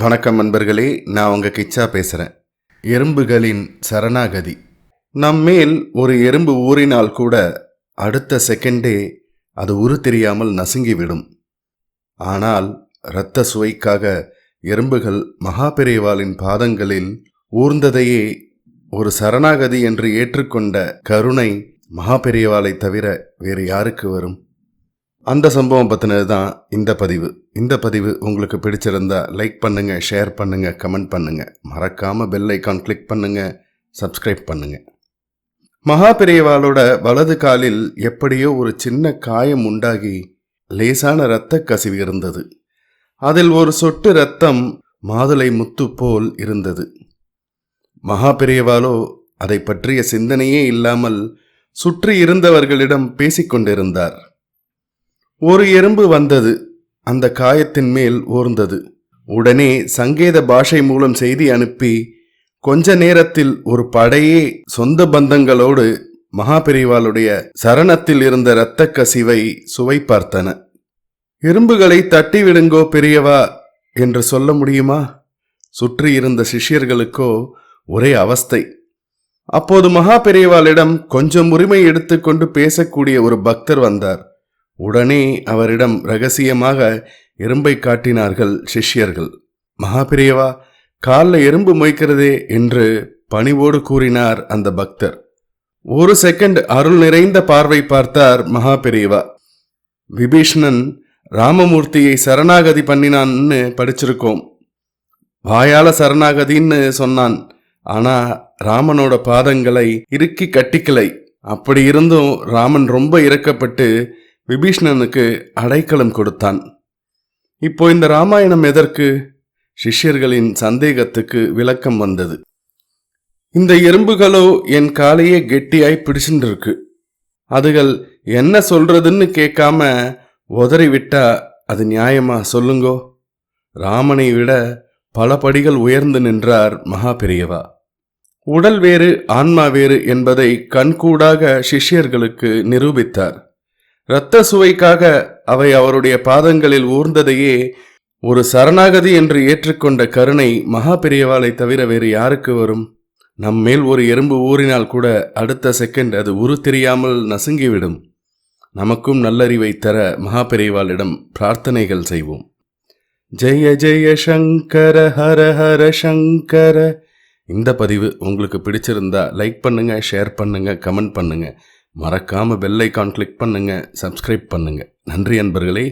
வணக்கம் நண்பர்களே, நான் உங்கள் கிச்சா பேசுகிறேன். எறும்புகளின் சரணாகதி. நம்மேல் ஒரு எறும்பு ஊறினால் கூட அடுத்த செகண்டே அது உரு தெரியாமல் நசுங்கிவிடும். ஆனால் இரத்த சுவைக்காக எறும்புகள் மகாபெரிவாளின் பாதங்களில் ஊர்ந்ததையே ஒரு சரணாகதி என்று ஏற்றுக்கொண்ட கருணை மகாபெரிவாளை தவிர வேறு யாருக்கு வரும்? அந்த சம்பவம் பற்றினது தான் இந்த பதிவு உங்களுக்கு பிடிச்சிருந்தா லைக் பண்ணுங்கள், ஷேர் பண்ணுங்கள், கமெண்ட் பண்ணுங்கள். மறக்காமல் பெல் ஐக்கான் கிளிக் பண்ணுங்கள், சப்ஸ்கிரைப் பண்ணுங்கள். மகாபெரிவாளோட வலது காலில் எப்படியோ ஒரு சின்ன காயம் உண்டாகி லேசான இரத்த கசிவு இருந்தது. அதில் ஒரு சொட்டு இரத்தம் மாதுளை முத்து போல் இருந்தது. மகாபெரிவாளோ அதை பற்றிய சிந்தனையே இல்லாமல் சுற்றி இருந்தவர்களிடம் பேசிக்கொண்டிருந்தார். ஒரு எறும்பு வந்தது, அந்த காயத்தின் மேல் ஊர்ந்தது. உடனே சங்கேத பாஷை மூலம் செய்தி அனுப்பி கொஞ்ச நேரத்தில் ஒரு படையே சொந்த பந்தங்களோடு மகாபெரிவாளுடைய சரணத்தில் இருந்த இரத்த கசிவை சுவை பார்த்தன. எறும்புகளை தட்டி விடுங்கோ பெரியவா என்று சொல்ல முடியுமா? சுற்றி இருந்த சிஷ்யர்களுக்கோ ஒரே அவஸ்தை. அப்போது மகாபெரிவாளிடம் கொஞ்சம் உரிமை எடுத்துக்கொண்டு பேசக்கூடிய ஒரு பக்தர் வந்தார். உடனே அவரிடம் ரகசியமாக எறும்பை காட்டினார்கள் சிஷ்யர்கள். மகாபெரிவா, காலில் எறும்பு மொய்க்கிறதே என்று பணிவோடு கூறினார் அந்த பக்தர். ஒரு செகண்ட் அருள் நிறைந்த பார்வை பார்த்தார் மகாபெரிவா. விபீஷ்ணன் ராமமூர்த்தியை சரணாகதி பண்ணினான்னு படிச்சிருக்கோம். வாயால சரணாகதின்னு சொன்னான், ஆனா ராமனோட பாதங்களை இறுக்கி கட்டிக்கலை. அப்படி இருந்தும் ராமன் ரொம்ப இரக்கப்பட்டு விபீஷ்ணனுக்கு அடைக்கலம் கொடுத்தான். இப்போ இந்த ராமாயணம் எதற்கு? சிஷ்யர்களின் சந்தேகத்துக்கு விளக்கம் வந்தது. இந்த எறும்புகளோ என் காலையே கெட்டியாய் பிடிச்சுருக்கு. அதுகள் என்ன சொல்றதுன்னு கேட்காம உதறி விட்டா அது நியாயமா சொல்லுங்கோ? ராமனை விட பல படிகள் உயர்ந்து நின்றார் மகாபெரிவா. உடல் வேறு ஆன்மா வேறு என்பதை கண்கூடாக சிஷ்யர்களுக்கு நிரூபித்தார். இரத்த சுவைக்காக அவை அவருடைய பாதங்களில் ஊர்ந்ததையே ஒரு சரணாகதி என்று ஏற்றுக்கொண்ட கருணை மகாபெரிவாளை தவிர வேறு யாருக்கு வரும்? நம்மேல் ஒரு எறும்பு ஊறினால் கூட அடுத்த செகண்ட் அது உரு தெரியாமல் நசுங்கிவிடும். நமக்கும் நல்லறிவை தர மகாபெரிவாளிடம் பிரார்த்தனைகள் செய்வோம். ஜெய ஜெய சங்கர ஹர ஹர சங்கர. இந்த பதிவு உங்களுக்கு பிடிச்சிருந்தா லைக் பண்ணுங்க, ஷேர் பண்ணுங்க, கமெண்ட் பண்ணுங்க. மறக்காம பெல் ஐக்கான் கிளிக் பண்ணுங்க, சப்ஸ்கிரைப் பண்ணுங்க. நன்றி நண்பர்களே.